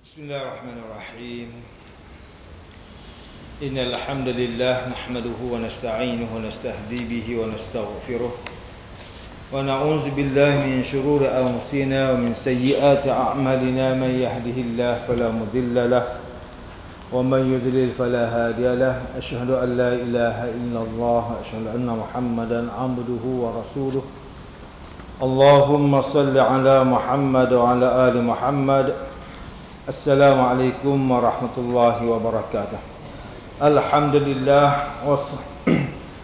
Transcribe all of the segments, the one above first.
Bismillahirrahmanirrahim. Innal hamdalillah nahmaduhu wa nasta'inuhu wa nastahdi bihi wa nastaghfiruh wa na'udzu billahi min shururi anfusina wa min sayyiati a'malina. Man yahdihillahu fala mudilla lahu wa man yudlil fala hadiya lahu. Asyhadu an la ilaha illallah wa asyhadu anna Muhammadan 'abduhu wa rasuluh. Allahumma shalli ala Muhammad wa ala ali Muhammad. Assalamualaikum warahmatullahi wabarakatuh. Alhamdulillah.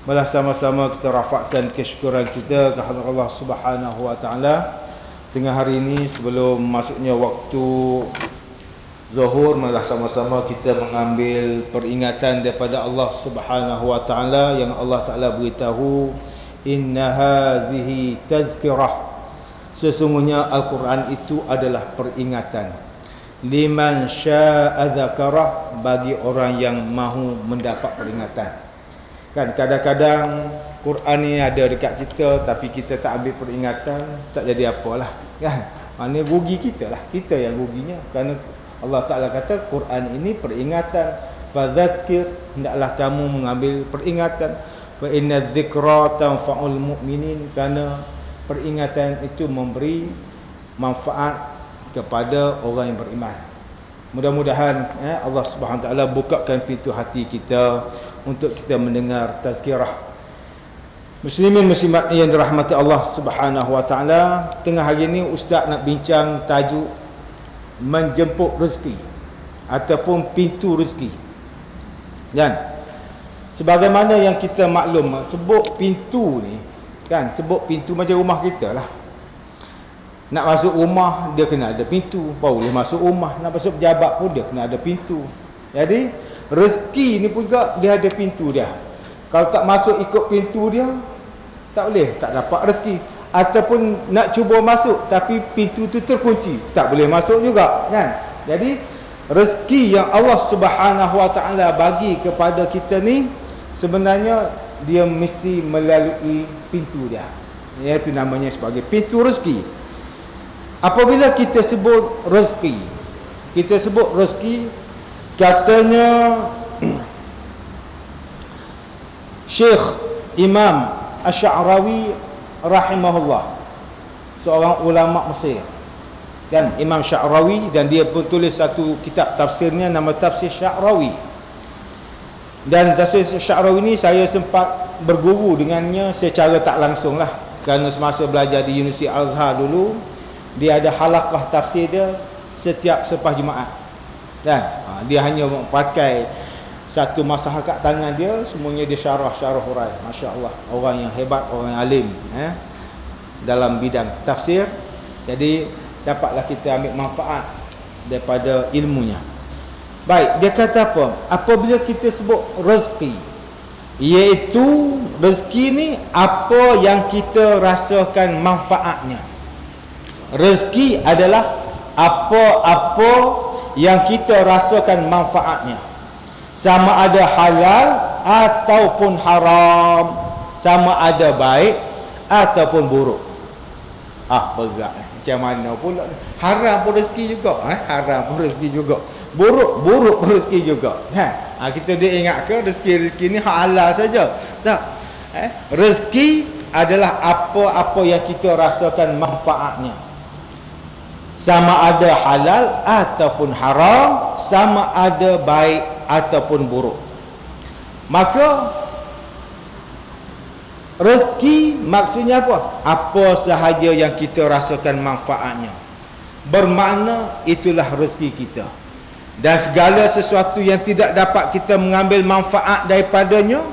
Malah sama-sama kita rafakkan kesyukuran kita kepada Allah Subhanahu wa taala. Tengah hari ini sebelum masuknya waktu zuhur, malah sama-sama kita mengambil peringatan daripada Allah Subhanahu wa taala yang Allah taala beritahu, inna hazihi tazkirah. Sesungguhnya Al-Quran itu adalah peringatan. Liman syaa dzakarah, bagi orang yang mahu mendapat peringatan. Kan kadang-kadang Quran ni ada dekat kita tapi kita tak ambil peringatan, tak jadi apalah kan. Maknanya rugi kita lah, kita yang ruginya. Kerana Allah Taala kata Quran ini peringatan. Fadzakir, hendaklah kamu mengambil peringatan. Fa inna dzikra tanfa'ul mu'minin, kerana peringatan itu memberi manfaat kepada orang yang beriman. Mudah-mudahan Allah Subhanahu Wa Taala bukakan pintu hati kita untuk kita mendengar tazkirah. Muslimin muslimat yang dirahmati Allah Subhanahu Wa Taala, tengah hari ini ustaz nak bincang tajuk menjemput rezeki ataupun pintu rezeki. Dan sebagaimana yang kita maklum, sebut pintu ni kan, sebut pintu macam rumah kita lah. Nak masuk rumah dia kena ada pintu baru boleh masuk rumah. Nak masuk pejabat pun dia kena ada pintu. Jadi rezeki ni pun juga dia ada pintu dia. Kalau tak masuk ikut pintu dia, tak boleh, tak dapat rezeki. Ataupun nak cuba masuk tapi pintu tu terkunci, tak boleh masuk juga kan. Jadi rezeki yang Allah Subhanahu Wa Taala bagi kepada kita ni sebenarnya dia mesti melalui pintu dia. Iaitu namanya sebagai pintu rezeki. Apabila kita sebut rezeki, katanya Syekh Imam Asy'arawi rahimahullah, seorang ulama Mesir kan, Imam Sy'arawi, dan dia pun tulis satu kitab tafsirnya, nama Tafsir Sy'arawi. Dan Tafsir Sy'arawi ni saya sempat berguru dengannya secara tak langsung lah, kerana semasa belajar di Universiti Al-Azhar dulu, dia ada halaqah tafsir dia setiap selepas Jumaat. Dan dia hanya pakai satu masalah kat tangan dia, semuanya dia syarah hurai. Masya-Allah, orang yang hebat, orang yang alim dalam bidang tafsir. Jadi dapatlah kita ambil manfaat daripada ilmunya. Baik, dia kata apa? Apabila kita sebut rezeki, iaitu rezeki ni apa yang kita rasakan manfaatnya. Rezeki adalah apa-apa yang kita rasakan manfaatnya, sama ada halal ataupun haram, sama ada baik ataupun buruk. Berat. Macam mana pula? Haram pun rezeki juga, haram pun rezeki juga. Buruk pun rezeki juga. Kita dia ingatkan rezeki ni halal saja. Tak. Rezeki adalah apa-apa yang kita rasakan manfaatnya, sama ada halal ataupun haram, sama ada baik ataupun buruk. Maka rezeki maksudnya apa? Apa sahaja yang kita rasakan manfaatnya, bermakna itulah rezeki kita. Dan segala sesuatu yang tidak dapat kita mengambil manfaat daripadanya,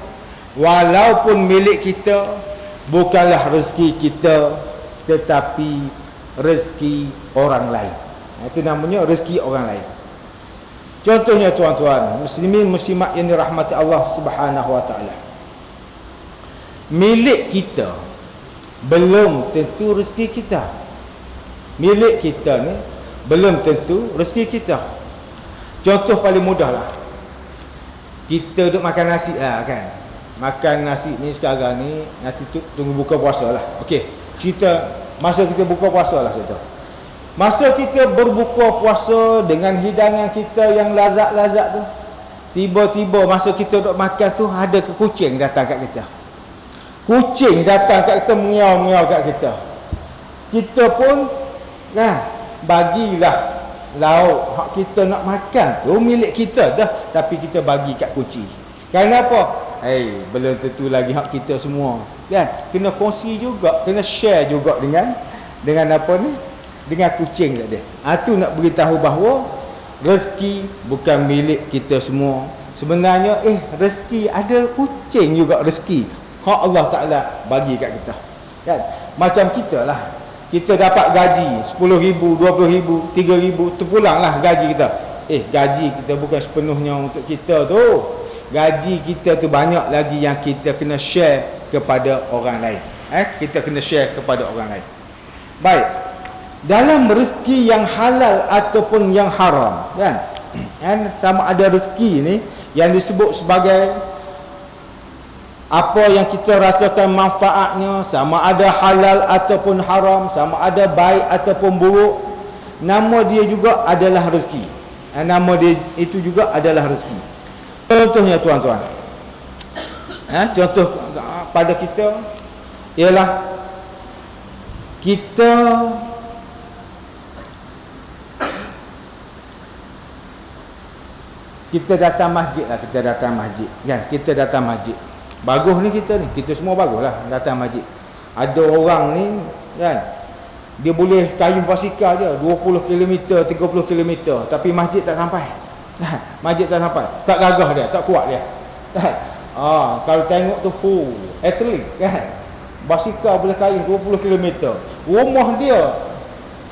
walaupun milik kita, bukanlah rezeki kita, tetapi rezeki orang lain. Itu namanya rezeki orang lain. Contohnya tuan-tuan muslimin muslimat yang dirahmati Allah Subhanahu Wa Taala, milik kita belum tentu rezeki kita. Milik kita ni belum tentu rezeki kita. Contoh paling mudah lah, kita duduk makan nasi lah kan. Makan nasi ni sekarang ni, nanti tunggu buka puasa lah. Okey, cerita masa kita buka puasa lah, cerita Masa kita berbuka puasa dengan hidangan kita yang lazat-lazat tu, tiba-tiba masa kita duk makan tu ada kucing datang kat kita. Kucing datang kat kita, mengiau-mengiau kat kita. Kita pun bagilah lauk hak kita nak makan tu milik kita dah, tapi kita bagi kat kucing. Kenapa? Belum tentu lagi hak kita semua. Kan? Kena kongsi juga, kena share juga dengan apa ni? Dengan kucing tadi. Tu nak beritahu bahawa rezeki bukan milik kita semua. Sebenarnya rezeki ada kucing juga rezeki. Hak Allah Taala bagi kat kita. Kan? Macam kita lah. Kita dapat gaji 10,000, 20,000, 3,000, terpulanglah gaji kita. Gaji kita bukan sepenuhnya untuk kita tu. Gaji kita tu banyak lagi yang kita kena share kepada orang lain. Kita kena share kepada orang lain. Baik. Dalam rezeki yang halal ataupun yang haram, kan? Sama ada rezeki ni yang disebut sebagai apa yang kita rasakan manfaatnya, sama ada halal ataupun haram, sama ada baik ataupun buruk, nama dia juga adalah rezeki. Nama dia itu juga adalah rezeki. Contohnya tuan-tuan, contoh pada kita ialah kita datang masjid lah, kita datang masjid kan, kita datang masjid. Bagus ni kita semua bagus lah datang masjid. Ada orang ni kan, dia boleh kayuh basikal je 20 km, 30 km, tapi masjid tak sampai. Masjid tak sampai, tak gagah dia, tak kuat dia. Kalau tengok tu atlet kan, basikal boleh kayuh 20 km, rumah dia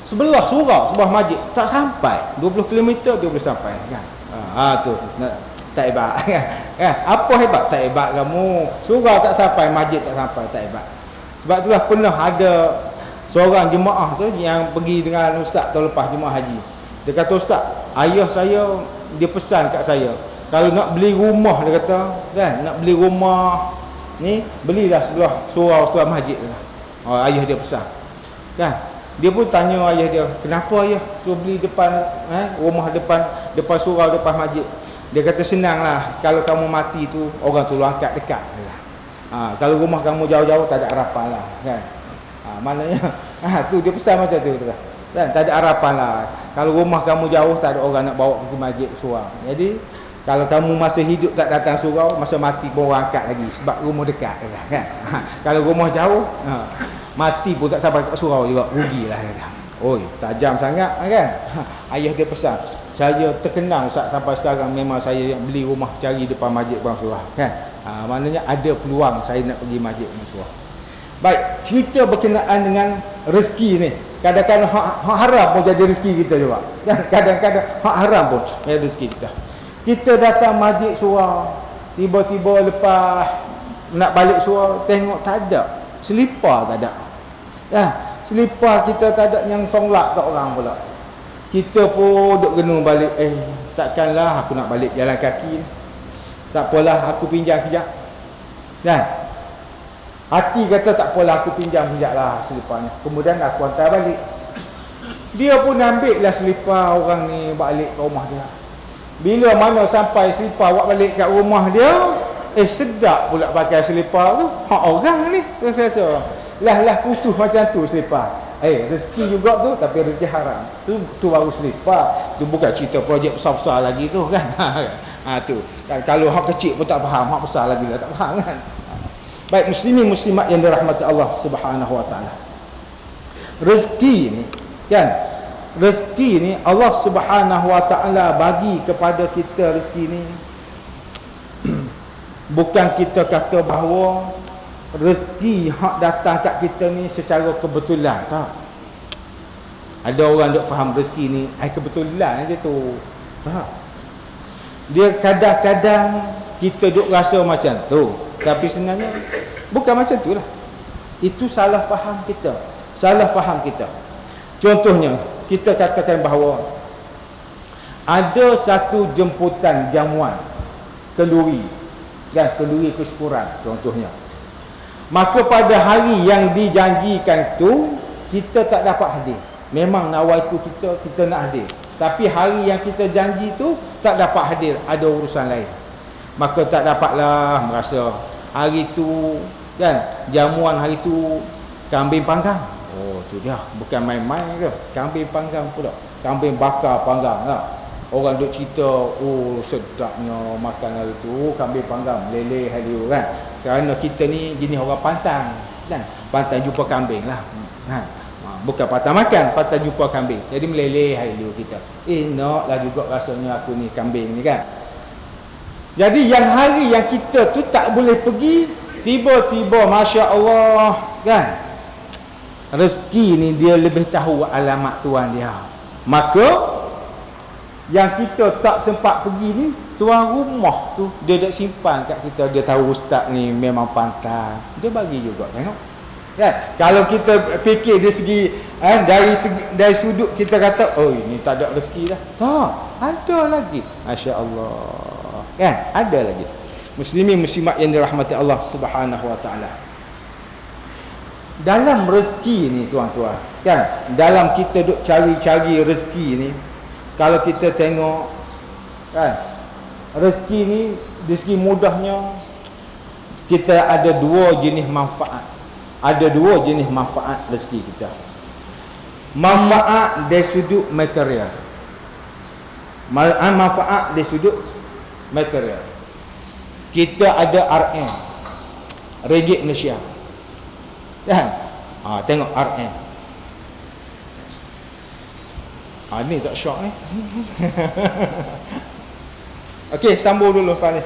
sebelah surau, sebelah masjid, tak sampai 20 km dia boleh sampai kan. Tu tak hebat kan? Apa hebat? Tak hebat kamu. Surau tak sampai, masjid tak sampai, tak hebat. Sebab itulah pernah ada seorang jemaah tu yang pergi dengan ustaz tahun lepas, jemaah haji. Dia kata, ustaz, ayah saya dia pesan kat saya, kalau nak beli rumah, dia kata kan, nak beli rumah ni belilah sebelah surau, sebelah masjid lah. Ayah dia pesan kan. Dia pun tanya ayah dia, kenapa ayah suruh beli depan rumah depan surau, depan masjid? Dia kata, senanglah, kalau kamu mati tu orang tu angkat dekat lah. Kalau rumah kamu jauh-jauh tak ada harapan lah kan. Maknanya tu dia pesan macam tu kan, tak ada harapan lah. Kalau rumah kamu jauh tak ada orang nak bawa pergi masjid surau. Jadi kalau kamu masa hidup tak datang surau, masa mati pun orang angkat lagi sebab rumah dekat kan. Kalau rumah jauh, mati pun tak sampai kat surau juga, rugilah dia. Tajam sangat kan. Ayah dia pesan, saya terkenang ustaz sampai sekarang, memang saya beli rumah cari depan masjid bang surau kan. Maknanya ada peluang saya nak pergi masjid bang surau. Baik, cerita berkenaan dengan rezeki ni. Kadang-kadang hak haram pun jadi rezeki kita juga. Kadang-kadang hak haram pun jadi rezeki kita. Kita datang masjid surau, tiba-tiba lepas nak balik surau, tengok tak ada selipar, tak ada. Selipar kita tak ada, yang songlak kat orang pula. Kita pun duk genung balik, takkanlah aku nak balik jalan kaki. Tak apalah, aku pinjam kejap. Hati kata tak apalah, aku pinjam kejaplah seliparnya. Kemudian aku hantar balik. Dia pun ambil lah selipar orang ni balik ke rumah dia. Bila mana sampai selipar buat balik kat rumah dia, sedap pula pakai selipar tu. Hak orang ni rasa lah putus macam tu selipar. Rezeki juga tu, tapi rezeki haram. Tu baru selipar. Tu bukan cerita projek besar-besar lagi tu kan. Tu kan, kalau hak kecil pun tak faham, hak besar lagi lah tak faham kan. Baik, muslimin muslimat yang dirahmati Allah Subhanahu wa taala. Rezeki ni kan, rezeki ni Allah Subhanahu wa taala bagi kepada kita rezeki ni. Bukan kita kata bahawa rezeki hak datang kat kita ni secara kebetulan, tak. Ada orang duk faham rezeki ni kebetulan aja tu. Tak. Dia kadang-kadang kita duk rasa macam tu, tapi sebenarnya bukan macam tu lah. Itu salah faham kita. Salah faham kita. Contohnya, kita katakan bahawa ada satu jemputan jamuan kenduri dan kenduri kesyukuran contohnya. Maka pada hari yang dijanjikan tu kita tak dapat hadir. Memang nawaitu kita nak hadir. Tapi hari yang kita janji tu tak dapat hadir, ada urusan lain. Maka tak dapatlah merasa hari tu kan, jamuan hari tu kambing panggang. Oh tu dia, bukan main-main ke. Kambing panggang pula. Kambing bakar panggang lah. Orang duk cerita, oh sedapnya makan hari tu kambing panggang, meleleh hari tu kan. Kerana kita ni jenis orang pantang kan. Pantang jumpa kambing lah kan. Bukan patah makan, patah jumpa kambing. Jadi meleleh hari dulu kita. Naklah juga rasanya aku ni kambing ni kan. Jadi yang hari yang kita tu tak boleh pergi, tiba-tiba Masya Allah kan, rezeki ni dia lebih tahu alamat tuan dia. Maka yang kita tak sempat pergi ni, tuan rumah tu dia dah simpan kat kita. Dia tahu ustaz ni memang pantang, dia bagi juga, tengok kan? Kalau kita fikir dari segi dari sudut kita kata, oh ini tak ada rezeki dah. Tak, ada lagi. Masya-Allah. Kan? Ada lagi. Muslimin muslimat yang dirahmati Allah Subhanahu wa taala. Dalam rezeki ni tuan-tuan, kan? Dalam kita duk cari-cari rezeki ni, kalau kita tengok kan, rezeki ni dari segi mudahnya kita ada dua jenis manfaat. Ada dua jenis manfaat rezeki kita. Manfaat dari sudut material. Manfaat dari sudut material. Kita ada RM, ringgit Malaysia. Kan? Tengok RM. Ni tak syok ni. Okey, sambung dulu Pak ni.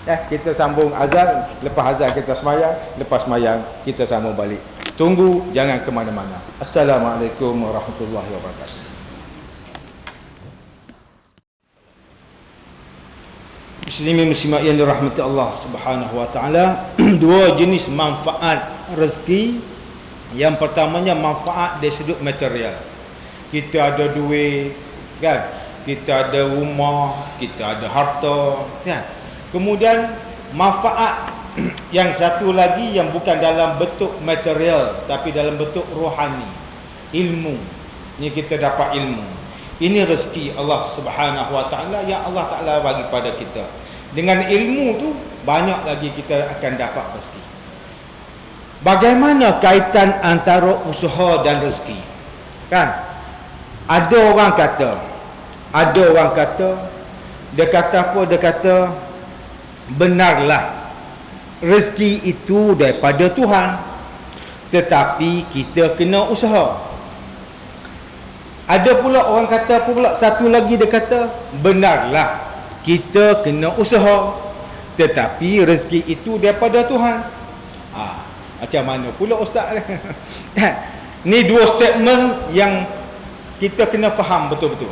Kita sambung azan, lepas azan kita semayang, lepas semayang kita sambung balik. Tunggu, jangan ke mana-mana. Assalamualaikum warahmatullahi wabarakatuh. Muslimin muslimat yang dirahmati Allah Subhanahu wa taala, dua jenis manfaat rezeki. Yang pertamanya manfaat dari sudut material. Kita ada duit, kan? Kita ada rumah, kita ada harta, kan? Kemudian manfaat yang satu lagi yang bukan dalam bentuk material tapi dalam bentuk rohani, ilmu. Ni kita dapat ilmu. Ini rezeki Allah Subhanahu wa taala yang Allah Taala bagi pada kita. Dengan ilmu tu banyak lagi kita akan dapat rezeki. Bagaimana kaitan antara usaha dan rezeki? Kan? Ada orang kata dia kata apa? Dia kata benarlah rezeki itu daripada Tuhan, tetapi kita kena usaha. Ada pula orang kata apa pula? Satu lagi dia kata benarlah kita kena usaha, tetapi rezeki itu daripada Tuhan. Macam mana pula ustaz? Ni dua statement yang kita kena faham betul-betul.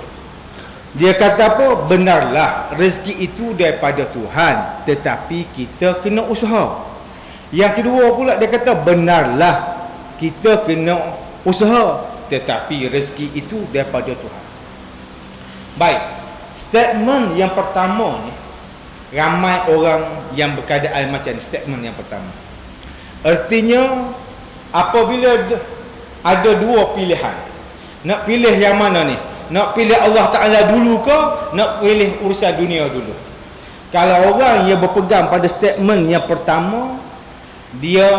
Dia kata apa? Benarlah rezeki itu daripada Tuhan, tetapi kita kena usaha. Yang kedua pula dia kata benarlah kita kena usaha, tetapi rezeki itu daripada Tuhan. Baik, statement yang pertama ni ramai orang yang berkeadaan macam ni. Statement yang pertama, artinya apabila ada dua pilihan, nak pilih yang mana ni? Nak pilih Allah Ta'ala dulu ke nak pilih urusan dunia dulu? Kalau orang yang berpegang pada statement yang pertama, dia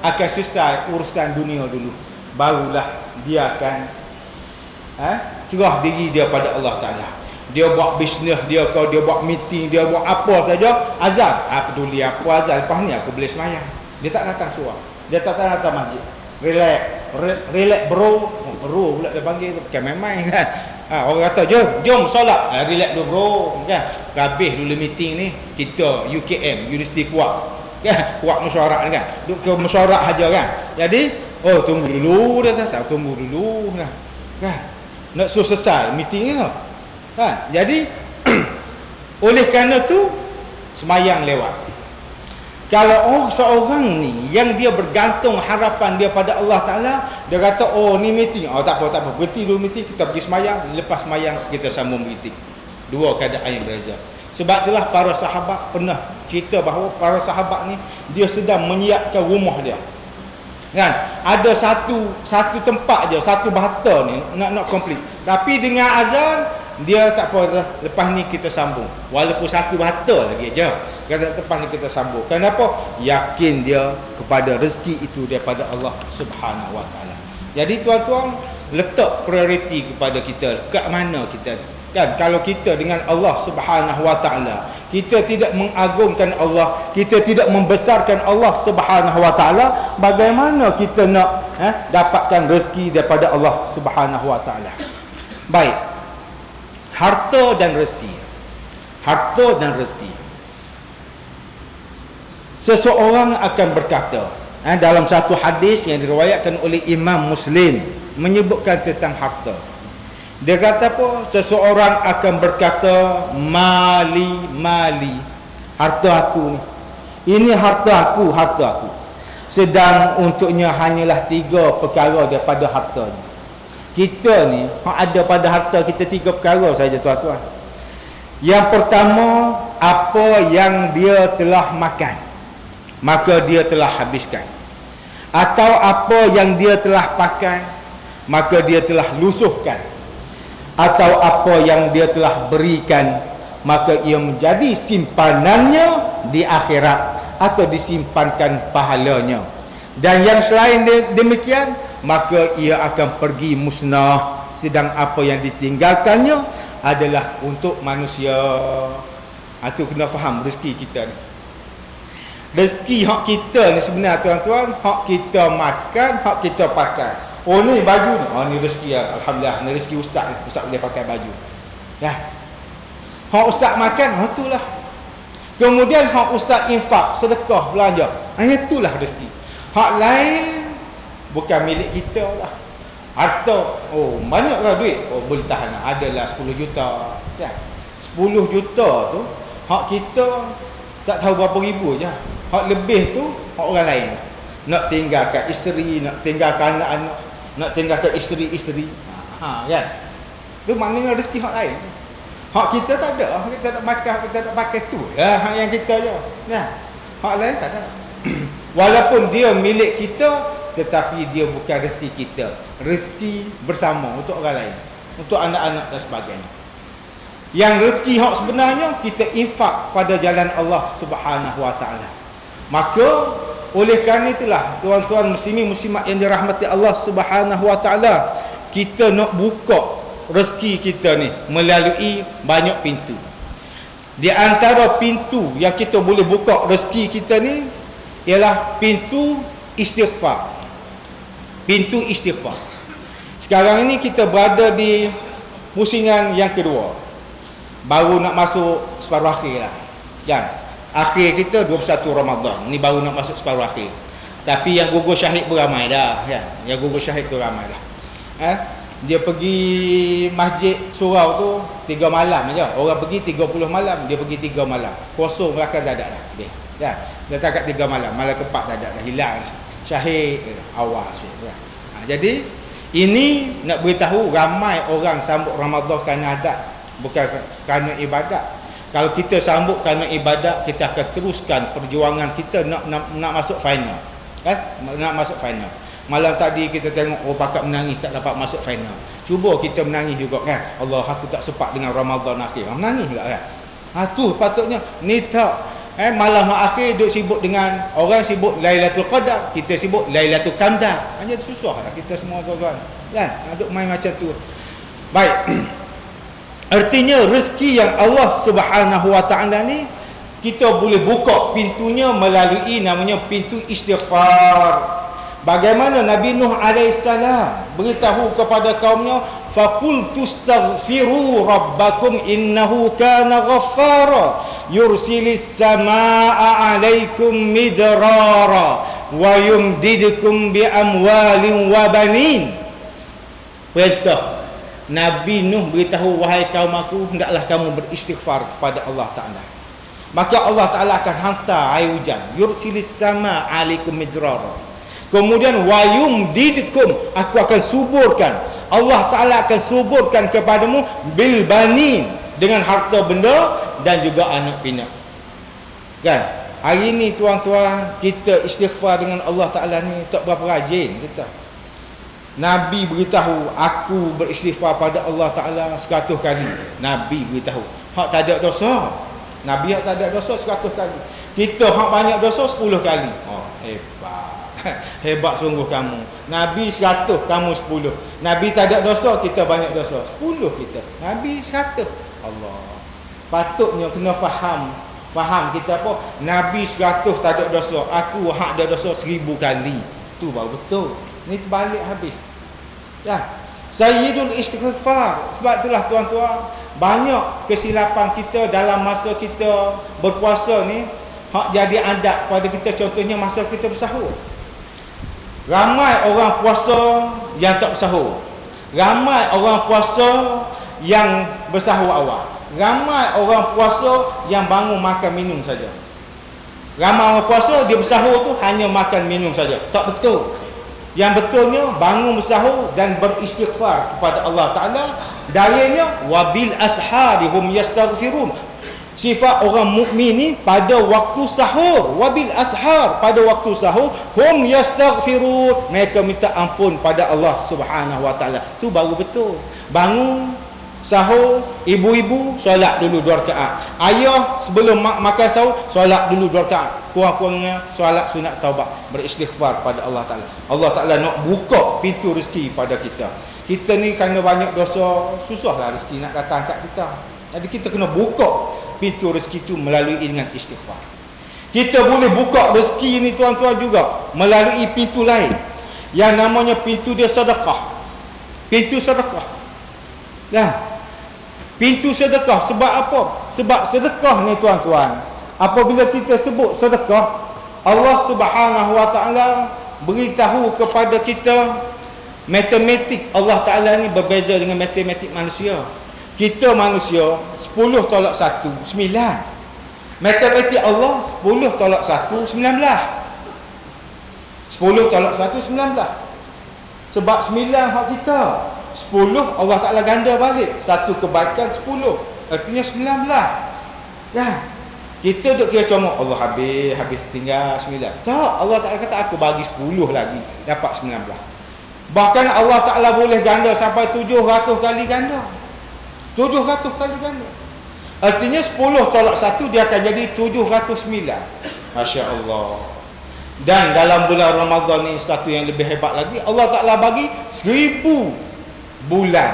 akan selesai urusan dunia dulu, barulah dia akan serah diri dia pada Allah Ta'ala. Dia buat bisnes dia, kalau dia buat meeting, dia buat apa saja, azan, peduli apa azan, lepas ni aku boleh semayang. Dia tak datang surau, dia tak datang masjid. Relax bro pula dia panggil tu, bukan main-main kan. Orang kata jom solat, relax dulu bro kan. Habis dulu meeting ni, kita UKM, Universiti Kuat kan, Kuat mesyuarat ni kan, duk ke mesyuarat saja kan. Jadi tunggu dulu, dia tak tunggu dulu kan, nak suruh selesai meeting ni kan. Jadi oleh kerana tu semayang lewat. Kalau seorang ni yang dia bergantung harapan dia pada Allah Ta'ala, dia kata ni meeting, tak apa, berhenti dulu meeting, kita pergi semayang, lepas semayang kita sambung meeting. Dua keadaan yang berbeza. Sebab itulah para sahabat pernah cerita bahawa para sahabat ni dia sedang menyiapkan rumah dia. Kan? Ada satu tempat je, satu bahata ni nak complete. Tapi dengan azan dia tak apa, lepas ni kita sambung. Walaupun satu bahata lagi aja. Kata lepas ni kita sambung. Kenapa? Yakin dia kepada rezeki itu daripada Allah Subhanahu Wa Taala. Jadi tuan-tuan, letak prioriti kepada kita kat mana kita. Kan kalau kita dengan Allah Subhanahu Wa Taala, kita tidak mengagungkan Allah, kita tidak membesarkan Allah Subhanahu Wa Taala, bagaimana kita nak dapatkan rezeki daripada Allah Subhanahu Wa Taala? Baik. Harta dan rezeki. Harta dan rezeki. Seseorang akan berkata, dalam satu hadis yang diriwayatkan oleh Imam Muslim menyebutkan tentang harta. Dia kata apa? Seseorang akan berkata, mali, harta aku ni. Ini harta aku. Sedang untuknya hanyalah 3 perkara daripada hartanya. Kita ni ada pada harta kita 3 perkara saja tuan-tuan. Yang pertama, apa yang dia telah makan, maka dia telah habiskan. Atau apa yang dia telah pakai, maka dia telah lusuhkan. Atau apa yang dia telah berikan, maka ia menjadi simpanannya di akhirat, atau disimpankan pahalanya. Dan yang selain demikian, maka ia akan pergi musnah. Sedang apa yang ditinggalkannya adalah untuk manusia. Itu kena faham rezeki kita ni. Rezeki hak kita ni sebenarnya tuan-tuan, hak kita makan, hak kita pakai. Oh ni baju ni, oh ni rezeki ya. Alhamdulillah, ni rezeki ustaz ni. Ustaz boleh pakai baju. Dah. Hak ustaz makan, itulah. Kemudian hak ustaz infak, sedekah, belanja. Itulah rezeki. Hak lain bukan milik kita lah. Harta, oh banyaklah duit, oh boleh tahan, adalah 10 juta. Ya. 10 juta tu hak kita tak tahu berapa ribu je. Hak lebih tu hak orang lain. Nak tinggalkan isteri, nak tinggalkan anak-anak, nak tinggalkan isteri-isteri. Kan? Tu maknanya rezeki hak lain. Hak kita tak ada, kita nak makan, kita nak pakai tu. Ya, hak yang kita je. Ya. Hak lain tak ada. Walaupun dia milik kita, tetapi dia bukan rezeki kita. Rezeki bersama untuk orang lain, untuk anak-anak dan sebagainya. Yang rezeki hak sebenarnya kita infak pada jalan Allah Subhanahu Wa Taala. Maka oleh kerana itulah tuan-tuan muslimin muslimat yang dirahmati Allah Subhanahu Wa Taala, kita nak buka rezeki kita ni melalui banyak pintu. Di antara pintu yang kita boleh buka rezeki kita ni ialah pintu istighfar. Pintu istighfar. Sekarang ini kita berada di pusingan yang kedua. Baru nak masuk separuh akhir lah. Kan? Akhir kita 21 Ramadan. Ni baru nak masuk separuh akhir. Tapi yang gugur syahid pun ramai dah. Kan? Yang gugur syahid tu ramai dah. Dia pergi masjid surau tu 3 malam aja. Orang pergi 30 malam, dia pergi 3 malam. Kosong belakang tak ada dah. Dia tak kat 3 malam. Malam keempat tak ada dah, hilang dah. Syahid awal syahid. Jadi ini nak beritahu ramai orang sambut Ramadan kerana adat, bukan kerana ibadat. Kalau kita sambut kerana ibadat, kita akan teruskan perjuangan kita nak masuk final. Kan? Nak masuk final. Malam tadi kita tengok pakat menangis tak dapat masuk final. Cuba kita menangis juga kan. Allah, aku tak sempat dengan Ramadan akhir. Menangis juga kan. Tu patutnya ni tak. Malam akhir duk sibuk dengan orang sibuk Lailatul Qadar, kita sibuk Lailatul Qadar. Hanya susahlah kita semua tuan-tuan. Kan? Duk main macam tu. Baik. Artinya rezeki yang Allah Subhanahu Wa Taala ni kita boleh buka pintunya melalui namanya pintu istighfar. Bagaimana Nabi Nuh alaihissalam beritahu kepada kaumnya, faqultu astaghfiru rabbakum innahu kana ghaffara yursilis samaa'a 'alaikum midrara wa yumdidukum bi amwalin wa banin. Perintah Nabi Nuh beritahu, wahai kaum aku, hendaklah kamu beristighfar kepada Allah Taala. Maka Allah Taala akan hantar air hujan, yursilis samaa'a 'alaikum midrara. Kemudian wayum didkum, aku akan suburkan, Allah Ta'ala akan suburkan kepadamu bil banin, dengan harta benda dan juga anak pinak. Kan? hari ni tuan-tuan, kita istighfar dengan Allah Ta'ala ni tak berapa rajin kita. Nabi beritahu, aku beristighfar pada Allah Ta'ala 100 kali. Nabi beritahu. Hak tak ada dosa, Nabi hak tak ada dosa 100 kali. Kita hak banyak dosa 10 kali. Oh, hebat. Hebat sungguh kamu. Nabi 100, kamu 10. Nabi tak ada dosa, kita banyak dosa 10 kita. Nabi 100. Allah. Patutnya kena faham kita apa? Nabi 100 tak ada dosa, aku hak ada dosa 1000 kali. Tu baru betul. Ni terbalik habis. Ya. Sayyidul istighfar. Sebab itulah tuan-tuan, banyak kesilapan kita dalam masa kita berpuasa ni hak jadi adat pada kita. Contohnya masa kita bersahur. Ramai orang puasa yang tak bersahur. Ramai orang puasa yang bersahur awal. Ramai orang puasa yang bangun makan minum saja. Ramai orang puasa dia bersahur tu hanya makan minum saja. Tak betul. Yang betulnya bangun bersahur dan beristighfar kepada Allah Ta'ala. Dalilnya wabil asharihum yastaghfirun. Sifat orang mukmin ni pada waktu sahur, wabil ashar, pada waktu sahur, hum yastaghfirun, mereka minta ampun pada Allah Subhanahu Wa Ta'ala. Tu baru betul. Bangun sahur, ibu-ibu solat dulu 2 rakaat. Ayah sebelum makan sahur solat dulu 2 rakaat. Kurang-kurangnya solat sunat taubat, beristighfar pada Allah Ta'ala. Allah Ta'ala nak buka pintu rezeki pada kita. Kita ni kerana banyak dosa, susahlah rezeki nak datang kat kita. Jadi kita kena buka pintu rezeki tu melalui dengan istighfar. Kita boleh buka rezeki ni tuan-tuan juga melalui pintu lain yang namanya pintu dia sedekah. Pintu sedekah. Dah. Pintu sedekah. Sebab apa? Sebab sedekah ni tuan-tuan, apabila kita sebut sedekah, Allah Subhanahu Wa Ta'ala beritahu kepada kita matematik Allah Ta'ala ni berbeza dengan matematik manusia. Kita manusia 10 tolak 1 9. Matematik Allah 10 tolak 1 19. 10 tolak 1 19. Sebab 9 hak kita, 10 Allah Ta'ala ganda balik. Satu kebaikan 10, artinya 19. Ya. Kita duk kira comot, Allah habis tinggal 9. Tak, Allah Ta'ala kata aku bagi 10 lagi, dapat 19. Bahkan Allah Ta'ala boleh ganda sampai 700 kali ganda. 700 kali ganda. Artinya 10 tolak 1 dia akan jadi 709. Masya Allah. Dan dalam bulan Ramadan ni satu yang lebih hebat lagi, Allah Ta'ala bagi 1000 bulan.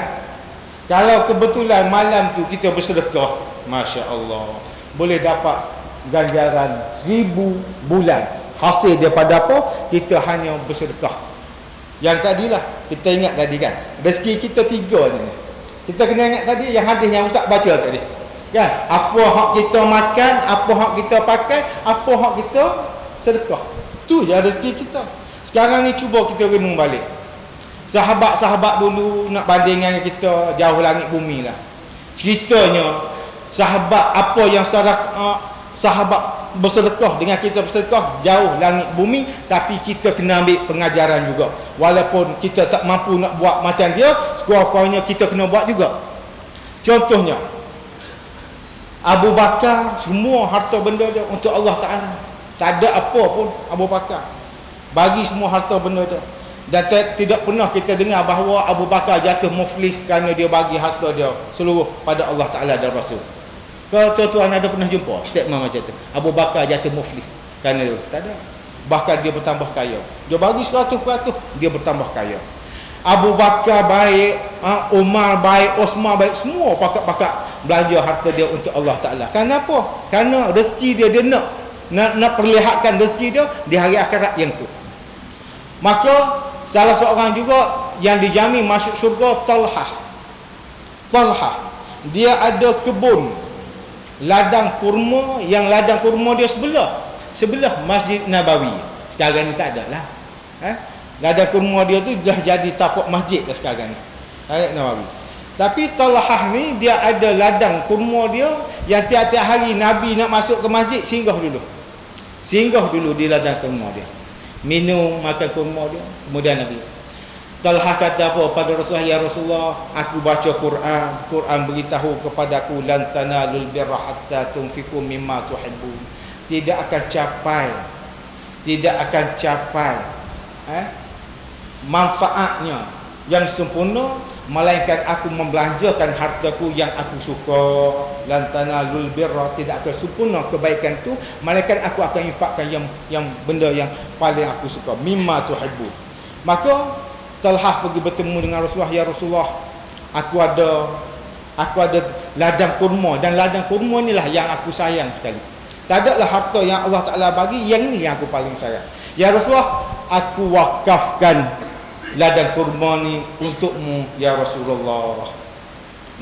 Kalau kebetulan malam tu kita bersedekah, Masya Allah, boleh dapat ganjaran 1000 bulan. Hasil daripada apa? Kita hanya bersedekah. Yang tadilah kita ingat tadi kan, rezeki kita 3 ni. Kita kena ingat tadi yang hadis yang Ustaz baca tadi. Kan? Apa hak kita makan, apa hak kita pakai, apa hak kita sedekah. Tu je rezeki kita. Sekarang ni cuba kita renung balik. Sahabat-sahabat dulu nak banding dengan kita jauh langit bumi lah. Ceritanya sahabat apa yang sahabat bersedekah dengan kita bersedekah jauh langit bumi, tapi kita kena ambil pengajaran juga. Walaupun kita tak mampu nak buat macam dia, sekurang-kurangnya kita kena buat juga. Contohnya Abu Bakar, semua harta benda dia untuk Allah Ta'ala. Tak ada apa pun Abu Bakar bagi semua harta benda dia. Dan tidak pernah kita dengar bahawa Abu Bakar jatuh muflis kerana dia bagi harta dia seluruh pada Allah Ta'ala dan Rasul. Kalau tuan-tuan ada pernah jumpa statement macam tu, Abu Bakar jatuh muflis kerana dia? Tak ada. Bahkan dia bertambah kaya. Dia bagi 100%, dia bertambah kaya. Abu Bakar baik, Umar baik, Osman baik, semua pakat-pakat belanja harta dia untuk Allah Ta'ala. Kenapa? Kerana rezeki dia nak perlihatkan rezeki dia di hari akhirat yang tu. Maka salah seorang juga yang dijamin masuk syurga, Talhah. Dia ada kebun ladang kurma, yang ladang kurma dia sebelah Masjid Nabawi. Sekarang ni tak ada lah. Ladang kurma dia tu dah jadi tapak masjid dah sekarang ni, Nabawi. Tapi Talhah ni dia ada ladang kurma dia yang tiap-tiap hari Nabi nak masuk ke masjid singgah dulu di ladang kurma dia, minum, makan kurma dia. Kemudian Nabi Talhah kata apa pada Rasulullah, ya Rasulullah, aku baca Quran beritahu kepadaku lan tanalul birra hatta tunfiqu mimma tuhibbun. tidak akan capai manfaatnya yang sempurna, melainkan aku membelanjakan hartaku yang aku suka. Lan tanalul birra, tidak akan sempurna kebaikan tu, melainkan aku akan infakkan yang benda yang paling aku suka, mimma tuhibbu. Maka Talhah pergi bertemu dengan Rasulullah, ya Rasulullah, aku ada ladang kurma, dan ladang kurma inilah yang aku sayang sekali. Tak adalah harta yang Allah Ta'ala bagi, yang ni yang aku paling sayang. Ya Rasulullah, aku wakafkan ladang kurma ni untukmu, ya Rasulullah.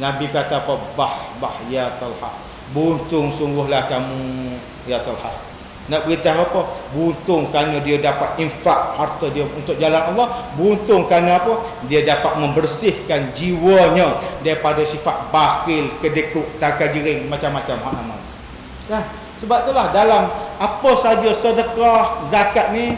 Nabi kata apa? Bah ya Talha, buntung sungguhlah kamu, ya Talha. Nak beritahu apa? Buntung kerana dia dapat infak harta dia untuk jalan Allah. Buntung kerana apa? Dia dapat membersihkan jiwanya daripada sifat bakhil, kedekut, takajering, macam-macam hak nama. Kan? Sebab itulah dalam apa saja sedekah zakat ni,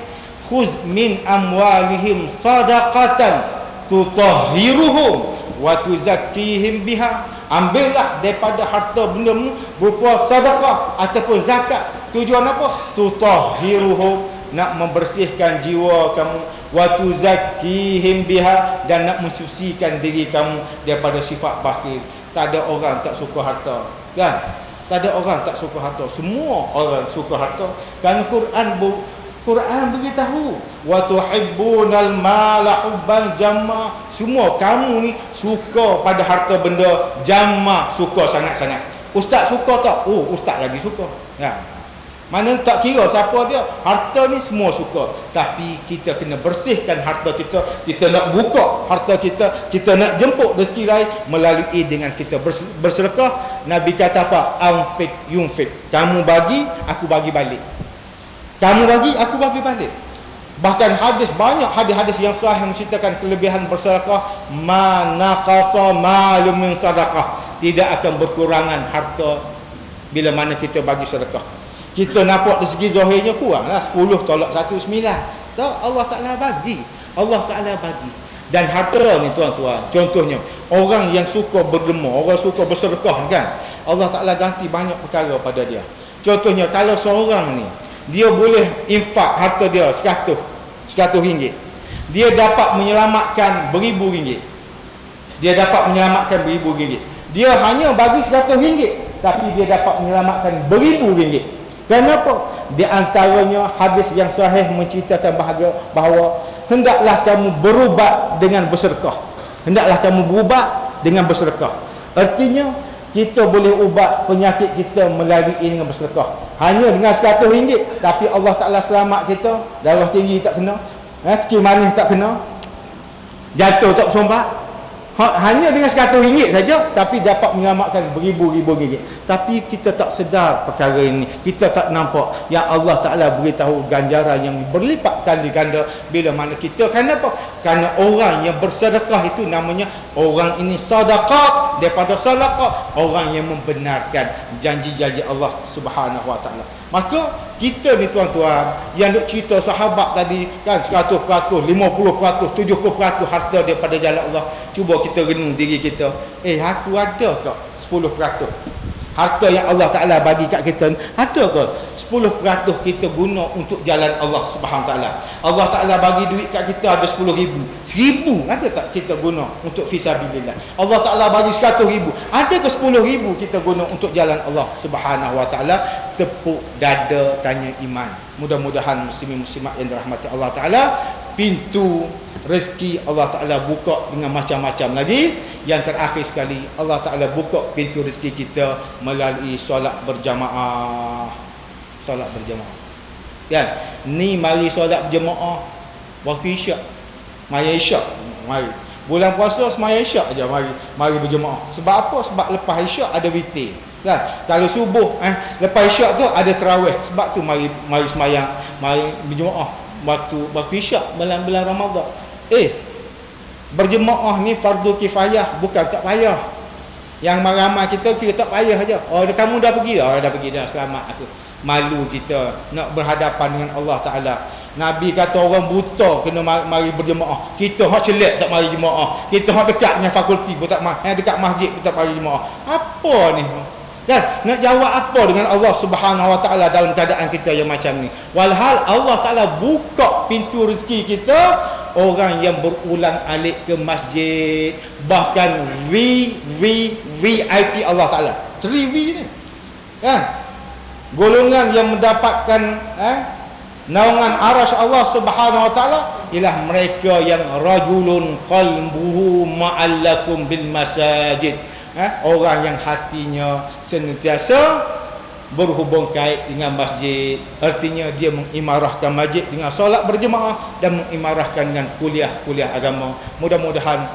khuz min amwalihim sadaqatan tutahhiruhum wa tuzakkihim biha. Ambillah daripada harta bendamu berupa sedekah ataupun zakat. Tujuan apa? Tutahhiruhum, nak membersihkan jiwa kamu, wa tuzakkihim biha, dan nak mensucikan diri kamu daripada sifat bakhil. Tak ada orang tak suka harta, kan? Tak ada orang tak suka harta. Semua orang suka harta. Kerana Quran beritahu, wa tuhibbunal mala hubban jamma. Semua kamu ni suka pada harta benda jamma, suka sangat-sangat. Ustaz suka tak? Oh, ustaz lagi suka. Ya. Mana tak kira siapa dia, harta ni semua suka. Tapi kita kena bersihkan harta kita. Kita nak buka harta kita, kita nak jemput rezeki lain melalui dengan kita bersedekah. Nabi kata apa? Anfik yunfik. Kamu bagi, aku bagi balik. Kamu bagi, aku bagi balik. Bahkan banyak hadis-hadis yang sahih yang menceritakan kelebihan bersedekah. Ma naqasa malum min sadaqah. Tidak akan berkurangan harta bila mana kita bagi sedekah. Kita nampak dari segi zahirnya kuranglah, 10 tolak 1 9. Tak, Allah Ta'ala bagi. Allah Ta'ala bagi. Dan harta ni tuan-tuan, contohnya orang yang suka berderma, orang suka bersedekah, kan, Allah Ta'ala ganti banyak perkara pada dia. Contohnya kalau seorang ni dia boleh infak harta dia 100 ringgit, dia dapat menyelamatkan beribu ringgit. Dia dapat menyelamatkan beribu ringgit. Dia hanya bagi 100 ringgit, tapi dia dapat menyelamatkan beribu ringgit. Kenapa? Di antaranya hadis yang sahih menceritakan bahawa hendaklah kamu berubat dengan bersedekah. Hendaklah kamu berubat dengan bersedekah. Artinya kita boleh ubat penyakit kita melalui dengan bersedekah. Hanya dengan 100 ringgit, tapi Allah Ta'ala selamat kita. Darah tinggi tak kena, kecil manis tak kena, jatuh tak bersombat. Hanya dengan 100 ringgit saja, tapi dapat menyelamatkan beribu-ribu ringgit. Tapi kita tak sedar perkara ini. Kita tak nampak. Ya Allah Ta'ala beritahu ganjaran yang berlipat kali ganda bila mana kita. Kenapa? Kerana orang yang bersedekah itu namanya orang ini sadaqah, daripada sadaqah, orang yang membenarkan janji-janji Allah Subhanahu Wa Ta'ala. Maka kita ni tuan-tuan yang duk cerita sahabat tadi kan, 100%, 50%, 70% harta daripada jalan Allah. Cuba kita renung diri kita. Aku ada ke 10% harta yang Allah Ta'ala bagi kat kita? Ada ke 10% kita guna untuk jalan Allah Subhanahu Ta'ala? Allah Ta'ala bagi duit kat kita ada 10,000. 1,000 ada tak kita guna untuk fisabilillah? Allah Ta'ala bagi 100,000. Ada ke 10,000 kita guna untuk jalan Allah Subhanahu Wa Ta'ala? Tepuk dada tanya iman. Mudah-mudahan muslimin muslimat yang dirahmati Allah Ta'ala, pintu rezeki Allah Ta'ala buka dengan macam-macam lagi. Yang terakhir sekali, Allah Ta'ala buka pintu rezeki kita melalui solat berjamaah. Solat berjamaah, kan? Ni mari solat berjamaah waktu isyak. Mari isyak, mari. Bulan puasa semaya isyak aja, mari berjamaah. Sebab apa? Sebab lepas isyak ada witir, kan? Kalau subuh lepas isyak tu ada tarawih. Sebab tu mari semayang, mari berjamaah waktu isyak bulan Ramadan. Berjemaah ni fardu kifayah, bukan tak payah. Yang ramai kita kira tak payah aja. Kamu dah pergi dah, selamat aku. Malu kita nak berhadapan dengan Allah Ta'ala. Nabi kata orang buta kena mari berjemaah. Kita hak celik tak mari jemaah. Kita hak dekat dengan fakulti pun tak mari, dekat masjid pun tak mari jemaah. Apa ni? Kan? Nak jawab apa dengan Allah Subhanahu Wa Taala dalam keadaan kita yang macam ni? Walhal Allah Taala buka pintu rezeki kita, orang yang berulang alik ke masjid, bahkan VIP Allah Taala. 3V ni. Kan? Golongan yang mendapatkan naungan arasy Allah Subhanahu Wa Taala ialah mereka yang rajulun qalbuhu ma'allakum bil masajid. Orang yang hatinya senantiasa berhubung kait dengan masjid. Artinya dia mengimarahkan masjid dengan solat berjemaah dan mengimarahkan dengan kuliah-kuliah agama. Mudah-mudahan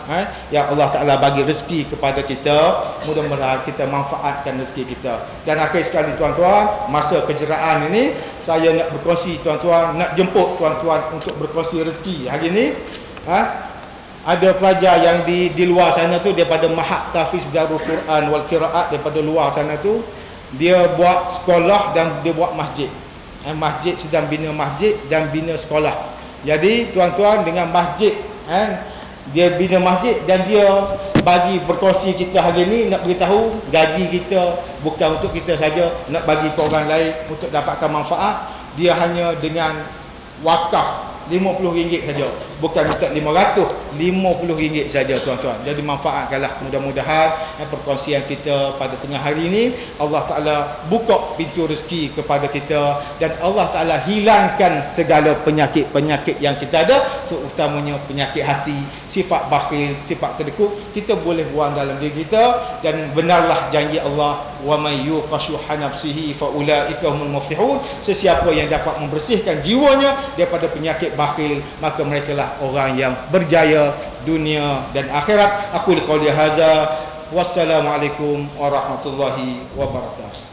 yang Allah Ta'ala bagi rezeki kepada kita, mudah-mudahan kita manfaatkan rezeki kita. Dan akhir sekali tuan-tuan, masa kejeraan ini saya nak berkongsi tuan-tuan, nak jemput tuan-tuan untuk berkongsi rezeki hari ini. Ada pelajar yang di luar sana tu, daripada Mahad Tahfiz Darul Quran wal Qiraat, daripada luar sana tu, dia buat sekolah dan dia buat masjid. Masjid sedang bina masjid dan bina sekolah. Jadi tuan-tuan, dengan masjid dia bina masjid dan dia bagi berkongsi kita hari ni, nak beritahu gaji kita bukan untuk kita saja, nak bagi ke orang lain untuk dapatkan manfaat. Dia hanya dengan wakaf RM50 saja, bukan minta RM500, RM50 saja tuan-tuan. Jadi manfaatkanlah, mudah-mudahan perkongsian kita pada tengah hari ini Allah Ta'ala buka pintu rezeki kepada kita, dan Allah Ta'ala hilangkan segala penyakit-penyakit yang kita ada, terutamanya penyakit hati, sifat bakhil, sifat kedekut, kita boleh buang dalam diri kita. Dan benarlah janji Allah, wa may yuqashuha nafsihi fa ulaika humul muflihun. Sesiapa yang dapat membersihkan jiwanya daripada penyakit bakhil, maka mereka lah orang yang berjaya dunia dan akhirat. Aku liqauli hadza, wassalamualaikum warahmatullahi wabarakatuh.